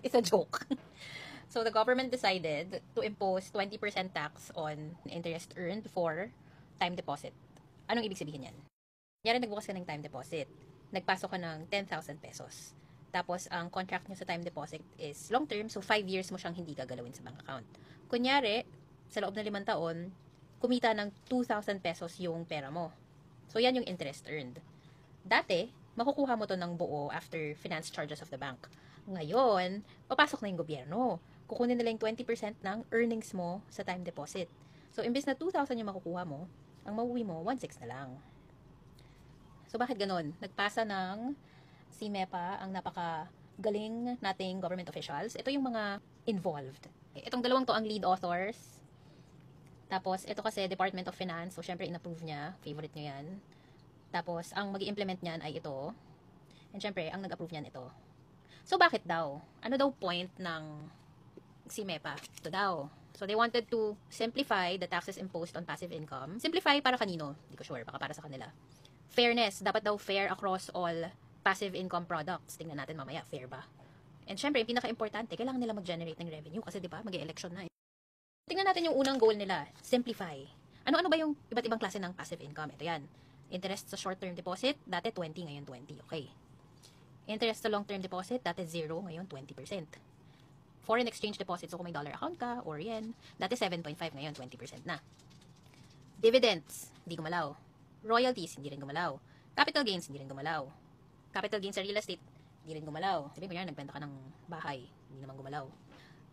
is a joke. So the government decided to impose 20% tax on interest earned for time deposit. Anong ibig sabihin yan? Kunyari nagbukas ka ng time deposit. Nagpasok ka ng 10,000 pesos. Tapos ang contract nyo sa time deposit is long term, so 5 years mo siyang hindi gagalawin sa bank account. Kunyari, sa loob ng 5 taon, kumita ng 2,000 pesos yung pera mo. So yan yung interest earned. Dati, makukuha mo to ng buo after finance charges of the bank. Ngayon, papasok na yung gobyerno. Kukunin nila yung 20% ng earnings mo sa time deposit. So, imbes na 2,000 yung makukuha mo, ang mauwi mo, 1,600 na lang. So, bakit ganun? Nagpasa ng CMEPA, ang napakagaling nating government officials. Ito yung mga involved. Itong dalawang to ang lead authors. Tapos, ito kasi Department of Finance. So, syempre, in-approve niya. Favorite niyo yan. Tapos, ang mag-i-implement niyan ay ito. And syempre, ang nag-approve niyan ito. So, bakit daw? Ano daw point ng CMEPA? Ito daw. So, they wanted to simplify the taxes imposed on passive income. Simplify para kanino? Hindi ko sure. Baka para sa kanila. Fairness. Dapat daw fair across all passive income products. Tingnan natin mamaya. Fair ba? And syempre, yung pinaka-importante, kailangan nila mag-generate ng revenue. Kasi, di ba, mag-e-election na. Tingnan natin yung unang goal nila. Simplify. Ano-ano ba yung iba't ibang klase ng passive income? Ito yan. Interest sa short-term deposit, dati 20, ngayon 20. Okay. Interest sa long-term deposit, dati 0, ngayon 20%. Foreign exchange deposit, so kung may dollar account ka, or yen, dati 7.5, ngayon 20% na. Dividends, hindi gumalaw. Royalties, hindi rin gumalaw. Capital gains, hindi rin gumalaw. Capital gains sa real estate, hindi rin gumalaw. Sabi, kunyari, nagbenta ka ng bahay, hindi naman gumalaw.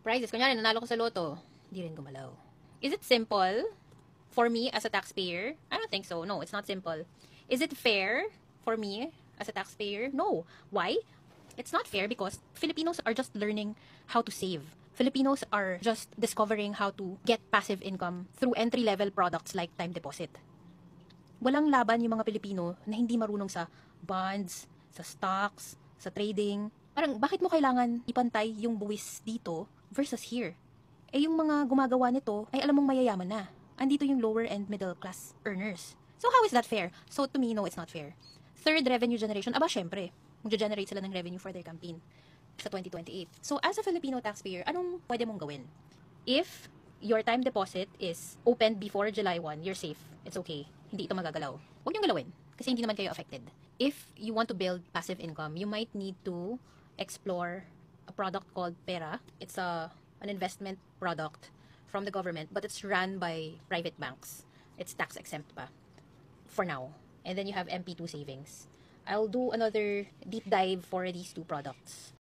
Prizes, kunyari, nanalo ko sa loto, hindi rin gumalaw. Is it simple for me as a taxpayer? I don't think so. No, it's not simple. Is it fair for me as a taxpayer? No. Why? It's not fair because Filipinos are just learning how to save. Filipinos are just discovering how to get passive income through entry-level products like time deposit. Walang laban yung mga Pilipino na hindi marunong sa bonds, sa stocks, sa trading. Parang, bakit mo kailangan ipantay yung buwis dito versus here? Eh, yung mga gumagawa nito ay alam mong mayayaman na. Andito yung lower and middle class earners. So, how is that fair? So, to me, no, it's not fair. Third, revenue generation. Aba, syempre, mag-generate sila ng revenue for their campaign sa 2028. So, as a Filipino taxpayer, anong pwede mong gawin? If your time deposit is opened before July 1, you're safe. It's okay. Hindi ito magagalaw. Huwag niyong galawin kasi hindi naman kayo affected. If you want to build passive income, you might need to explore a product called Pera. It's an investment product from the government, but it's run by private banks. It's tax exempt pa for now. And then you have MP2 savings. I'll do another deep dive for these two products.